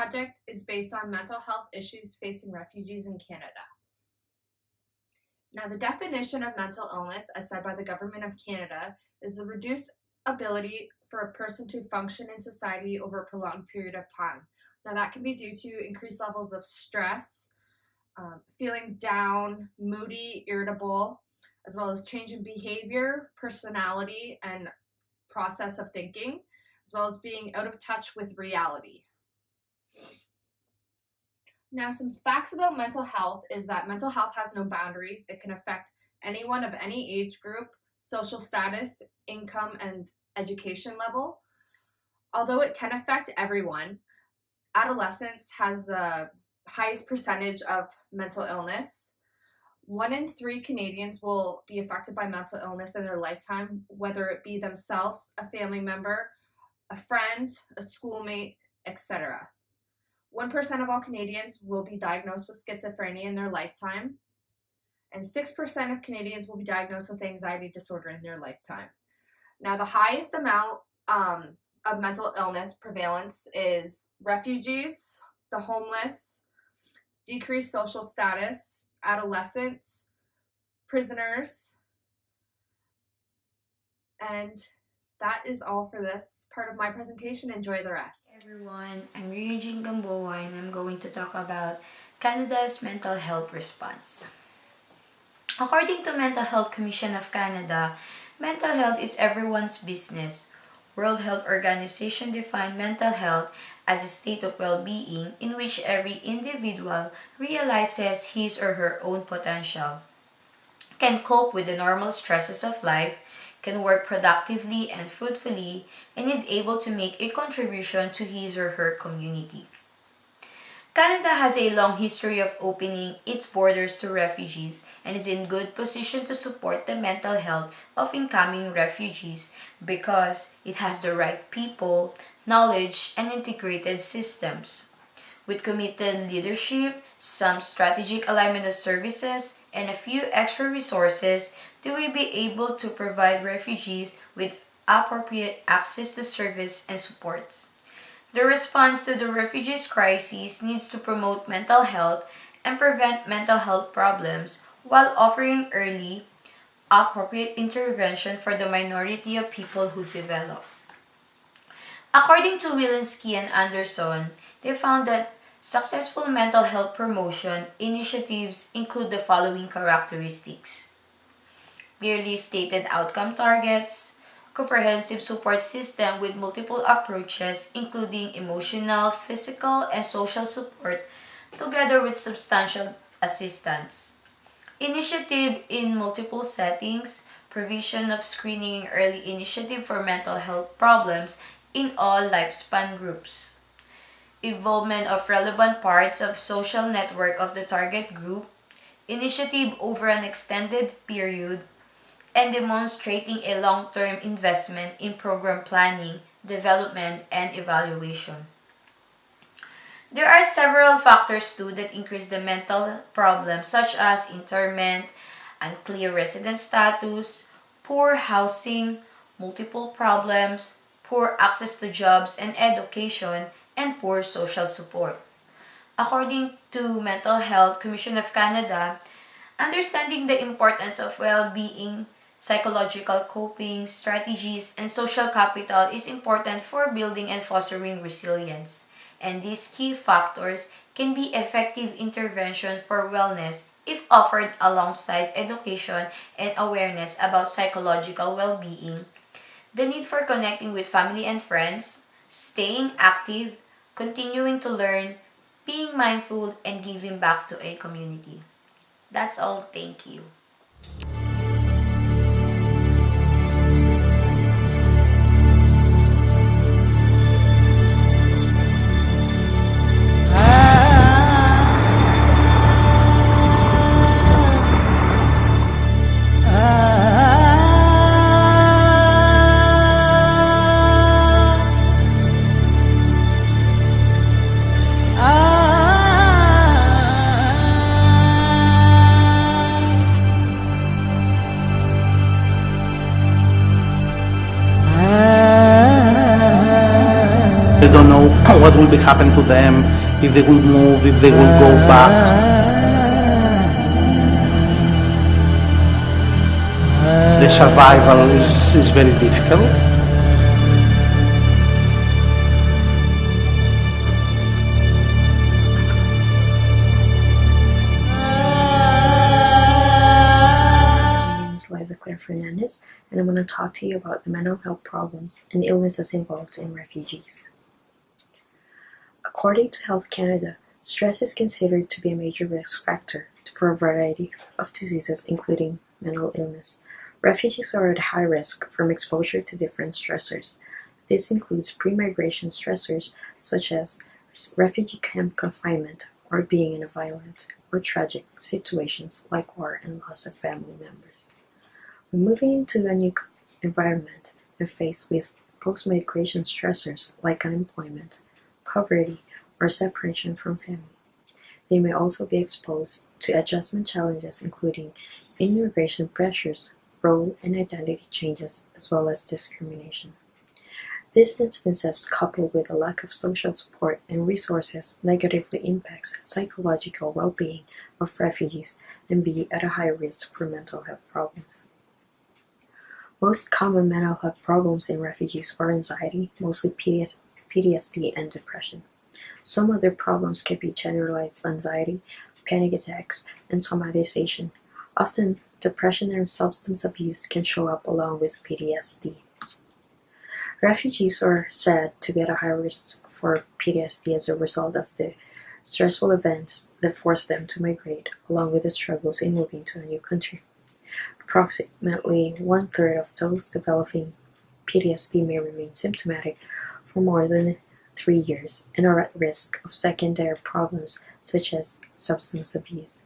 project is based on mental health issues facing refugees in Canada. Now, the definition of mental illness, as said by the Government of Canada, is the reduced ability for a person to function in society over a prolonged period of time. Now, that can be due to increased levels of stress, feeling down, moody, irritable, as well as change in behavior, personality, and process of thinking, as well as being out of touch with reality. Now, some facts about mental health is that mental health has no boundaries. It can affect anyone of any age group, social status, income, and education level. Although it can affect everyone, adolescence has the highest percentage of mental illness. 1 in 3 Canadians will be affected by mental illness in their lifetime, whether it be themselves, a family member, a friend, a schoolmate, etc. 1% of all Canadians will be diagnosed with schizophrenia in their lifetime, and 6% of Canadians will be diagnosed with anxiety disorder in their lifetime. Now, the highest amount of mental illness prevalence is refugees, the homeless, decreased social status, adolescents, prisoners, and that is all for this part of my presentation. Enjoy the rest. Hey everyone, I'm Ryujin Gamboa and I'm going to talk about Canada's mental health response. According to Mental Health Commission of Canada, mental health is everyone's business. World Health Organization defined mental health as a state of well-being in which every individual realizes his or her own potential, can cope with the normal stresses of life, can work productively and fruitfully, and is able to make a contribution to his or her community. Canada has a long history of opening its borders to refugees and is in good position to support the mental health of incoming refugees because it has the right people, knowledge, and integrated systems. With committed leadership, some strategic alignment of services, and a few extra resources, they will be able to provide refugees with appropriate access to service and supports. The response to the refugees crisis needs to promote mental health and prevent mental health problems while offering early, appropriate intervention for the minority of people who develop. According to Wilinski and Anderson, they found that successful mental health promotion initiatives include the following characteristics: clearly stated outcome targets, comprehensive support system with multiple approaches including emotional, physical, and social support together with substantial assistance. Initiative in multiple settings, provision of screening and early initiative for mental health problems in all lifespan groups. Involvement of relevant parts of social network of the target group, initiative over an extended period, and demonstrating a long-term investment in program planning, development, and evaluation. There are several factors too that increase the mental problems such as internment, unclear resident status, poor housing, multiple problems, poor access to jobs and education, and poor social support. According to Mental Health Commission of Canada, understanding the importance of well-being, psychological coping strategies, and social capital is important for building and fostering resilience. And these key factors can be effective intervention for wellness if offered alongside education and awareness about psychological well-being, the need for connecting with family and friends, staying active, continuing to learn, being mindful, and giving back to a community. That's all. Thank you. They don't know how what will be happen to them, if they will move, if they will go back. The survival is very difficult. My name is Liza Claire Fernandez, and I'm going to talk to you about the mental health problems and illnesses involved in refugees. According to Health Canada, stress is considered to be a major risk factor for a variety of diseases, including mental illness. Refugees are at high risk from exposure to different stressors. This includes pre-migration stressors such as refugee camp confinement or being in a violent or tragic situations like war and loss of family members. When moving into a new environment and faced with post-migration stressors like unemployment, poverty, or separation from family, they may also be exposed to adjustment challenges including immigration pressures, role and identity changes, as well as discrimination. These instances, coupled with a lack of social support and resources, negatively impacts psychological well-being of refugees and be at a high risk for mental health problems. Most common mental health problems in refugees are anxiety, mostly PTSD, and depression. Some other problems can be generalized anxiety, panic attacks, and somatization. Often, depression and substance abuse can show up along with PTSD. Refugees are said to be at a high risk for PTSD as a result of the stressful events that force them to migrate, along with the struggles in moving to a new country. Approximately 1/3 of those developing PTSD may remain symptomatic for more than 3 years and are at risk of secondary problems such as substance abuse.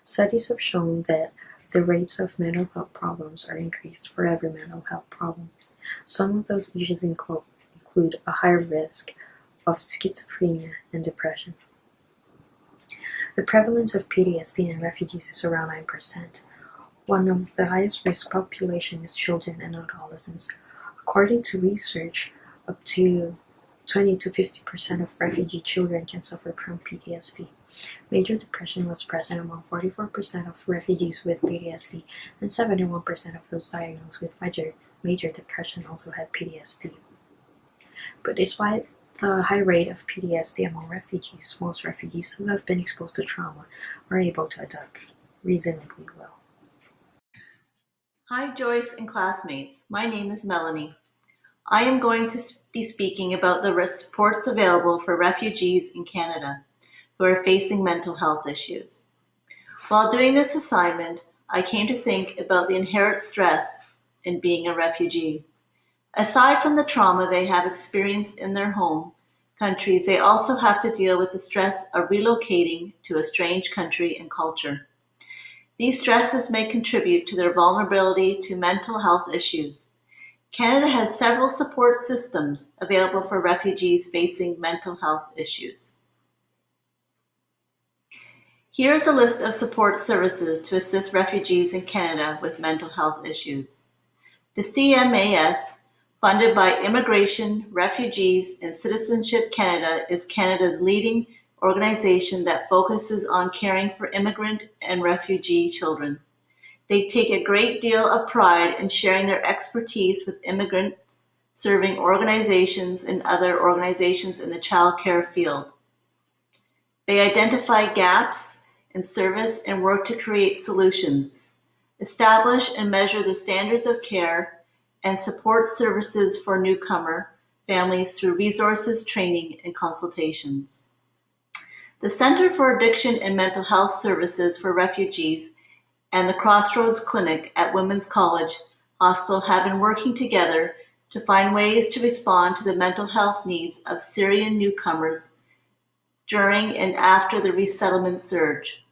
Studies have shown that the rates of mental health problems are increased for every mental health problem. Some of those issues include a higher risk of schizophrenia and depression. The prevalence of PTSD in refugees is around 9%. One of the highest risk population is children and adolescents. According to research, up to 20 to 50% of refugee children can suffer from PTSD. Major depression was present among 44% of refugees with PTSD, and 71% of those diagnosed with major depression also had PTSD. But despite the high rate of PTSD among refugees, most refugees who have been exposed to trauma are able to adapt reasonably well. Hi Joyce and classmates, my name is Melanie. I am going to be speaking about the supports available for refugees in Canada who are facing mental health issues. While doing this assignment, I came to think about the inherent stress in being a refugee. Aside from the trauma they have experienced in their home countries, they also have to deal with the stress of relocating to a strange country and culture. These stresses may contribute to their vulnerability to mental health issues. Canada has several support systems available for refugees facing mental health issues. Here's a list of support services to assist refugees in Canada with mental health issues. The CMAS, funded by Immigration, Refugees and Citizenship Canada, is Canada's leading organization that focuses on caring for immigrant and refugee children. They take a great deal of pride in sharing their expertise with immigrants, serving organizations and other organizations in the child care field. They identify gaps in service and work to create solutions, establish and measure the standards of care, and support services for newcomer families through resources, training, and consultations. The Centre for Addiction and Mental Health Services for Refugees and the Crossroads Clinic at Women's College Hospital have been working together to find ways to respond to the mental health needs of Syrian newcomers during and after the resettlement surge.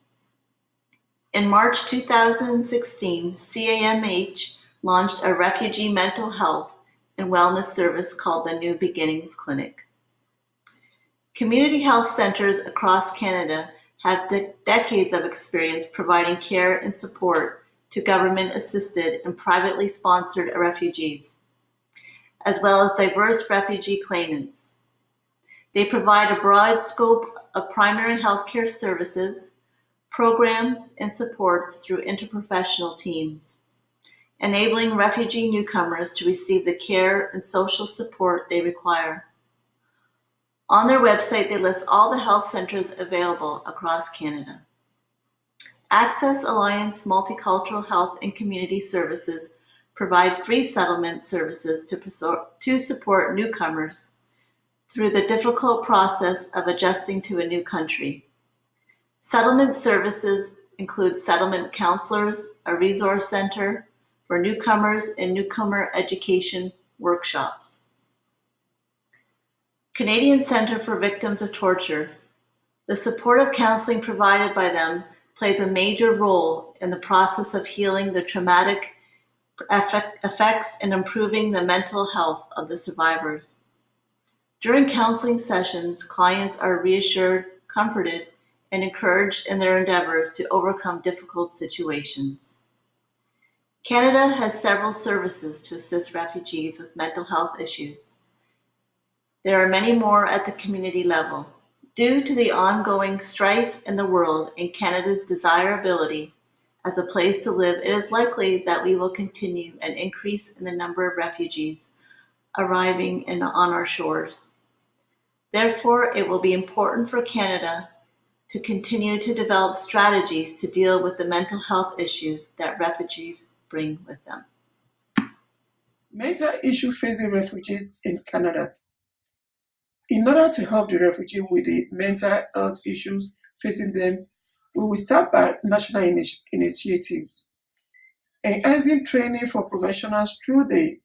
In March 2016, CAMH launched a refugee mental health and wellness service called the New Beginnings Clinic. Community health centers across Canada have decades of experience providing care and support to government-assisted and privately sponsored refugees, as well as diverse refugee claimants. They provide a broad scope of primary healthcare services, programs, and supports through interprofessional teams, enabling refugee newcomers to receive the care and social support they require. On their website, they list all the health centers available across Canada. Access Alliance Multicultural Health and Community Services provide free settlement services to support newcomers through the difficult process of adjusting to a new country. Settlement services include settlement counselors, a resource center for newcomers, and newcomer education workshops. Canadian Centre for Victims of Torture. The supportive counseling provided by them plays a major role in the process of healing the traumatic effects and improving the mental health of the survivors. During counseling sessions, clients are reassured, comforted, and encouraged in their endeavors to overcome difficult situations. Canada has several services to assist refugees with mental health issues. There are many more at the community level. Due to the ongoing strife in the world and Canada's desirability as a place to live, it is likely that we will continue an increase in the number of refugees arriving on our shores. Therefore, it will be important for Canada to continue to develop strategies to deal with the mental health issues that refugees bring with them. Mental issue facing refugees in Canada. In order to help the refugee with the mental health issues facing them, we will start by national initiatives, enhancing training for professionals through the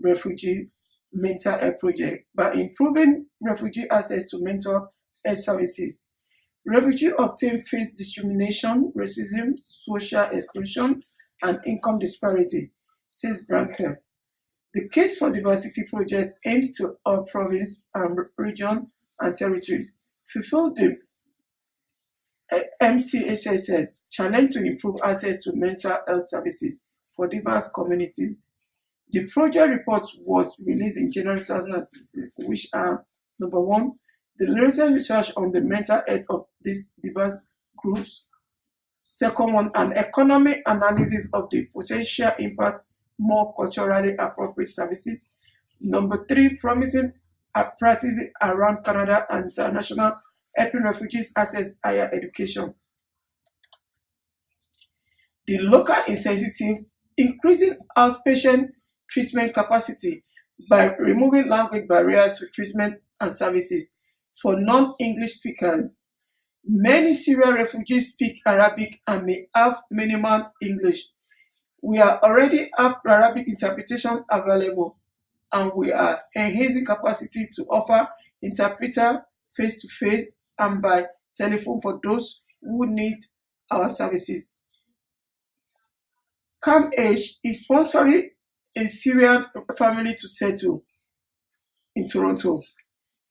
Refugee Mental Health Project by improving refugee access to mental health services. Refugees often face discrimination, racism, social exclusion, and income disparity, says Brankel. The Case for Diversity project aims to all provinces and regions and territories fulfill the MCHSS challenge to improve access to mental health services for diverse communities. The project report was released in January 2016, which are: number one, the latest research on the mental health of these diverse groups. Second one, an economic analysis of the potential impact more culturally appropriate services. Number three, promising practices around Canada and international helping refugees access higher education. The local insensitive, increasing outpatient treatment capacity by removing language barriers to treatment and services for non-English speakers. Many Syrian refugees speak Arabic and may have minimal English. We already have Arabic interpretation available, and we are enhancing capacity to offer interpreter face-to-face and by telephone for those who need our services. CAMH is sponsoring a Syrian family to settle in Toronto.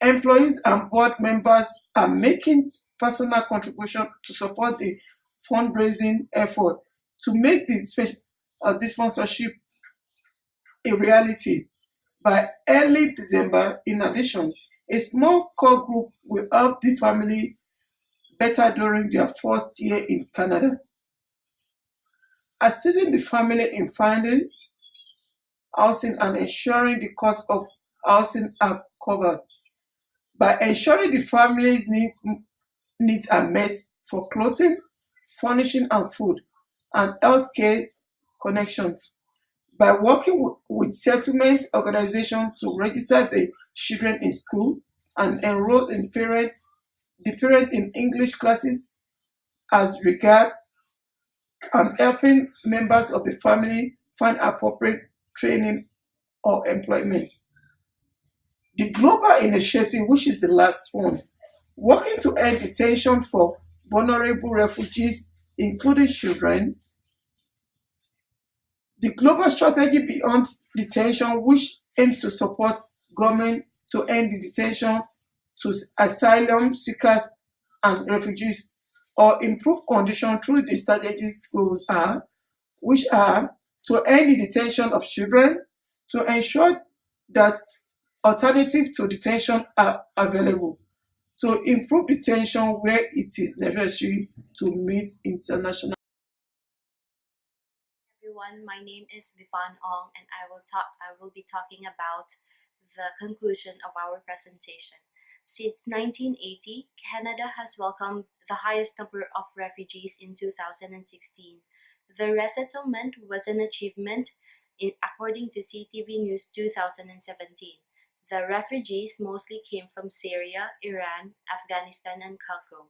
Employees and board members are making personal contribution to support the fundraising effort to make this sponsorship a reality. By early December, in addition, a small core group will help the family better during their first year in Canada. Assisting the family in finding housing and ensuring the cost of housing are covered. By ensuring the family's needs are met for clothing, furnishing and food, and healthcare connections. By working with settlement organizations to register the children in school and enroll the parents in English classes as regard, and helping members of the family find appropriate training or employment. The global initiative, which is the last one, working to end detention for vulnerable refugees, including children. The global strategy beyond detention, which aims to support government to end the detention to asylum seekers and refugees, or improve conditions through the strategic goals which are to end the detention of children, to ensure that Alternatives to detention are available to improve detention where it is necessary to meet international. Everyone, my name is Vivan Ong and I will be talking about the conclusion of our presentation. Since 1980, Canada has welcomed the highest number of refugees in 2016. The resettlement was an achievement according to CTV News 2017. The refugees mostly came from Syria, Iran, Afghanistan, and Congo.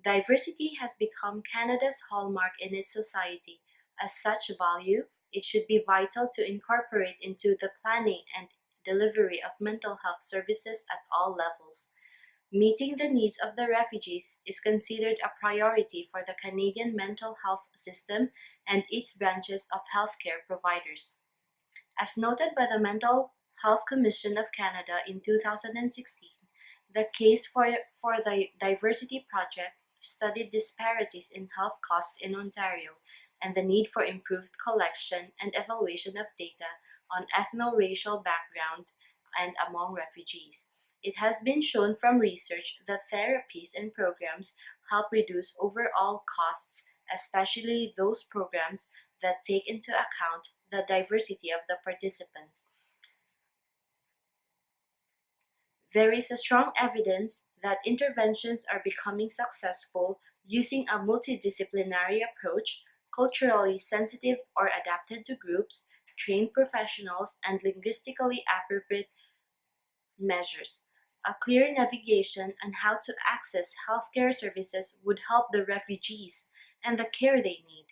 Diversity has become Canada's hallmark in its society. As such value, it should be vital to incorporate into the planning and delivery of mental health services at all levels. Meeting the needs of the refugees is considered a priority for the Canadian mental health system and its branches of healthcare providers. As noted by the Mental Health Commission of Canada in 2016, the case for the Diversity Project studied disparities in health costs in Ontario and the need for improved collection and evaluation of data on ethno-racial background and among refugees. It has been shown from research that therapies and programs help reduce overall costs, especially those programs that take into account the diversity of the participants. There is a strong evidence that interventions are becoming successful using a multidisciplinary approach, culturally sensitive or adapted to groups, trained professionals, and linguistically appropriate measures. A clear navigation on how to access healthcare services would help the refugees and the care they need.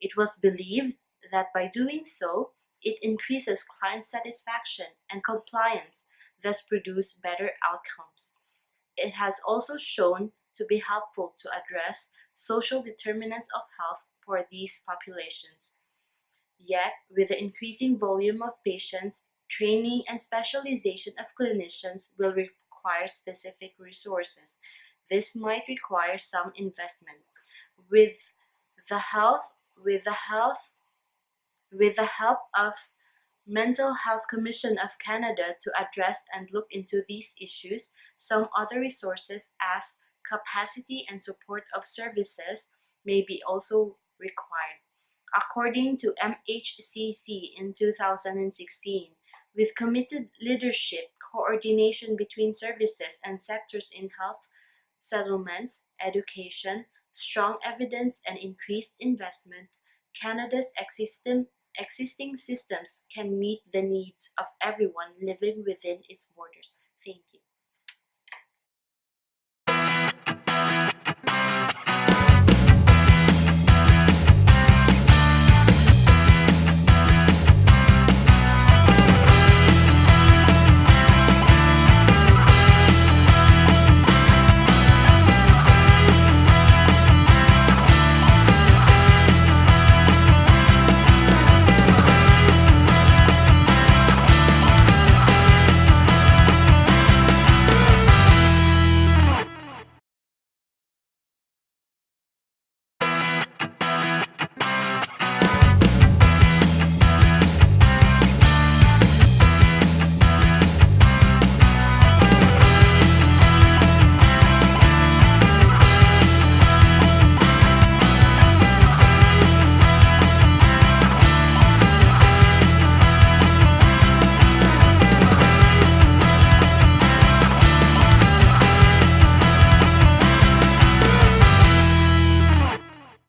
It was believed that by doing so, it increases client satisfaction and compliance, thus produce better outcomes. It has also shown to be helpful to address social determinants of health for these populations. Yet, with the increasing volume of patients, training and specialization of clinicians will require specific resources. This might require some investment. With the health, with the health, with the help of Mental Health Commission of Canada to address and look into these issues, some other resources as capacity and support of services may be also required. According to MHCC in 2016, with committed leadership, coordination between services and sectors in health, settlements, education, strong evidence, and increased investment, Canada's existing systems can meet the needs of everyone living within its borders. Thank you.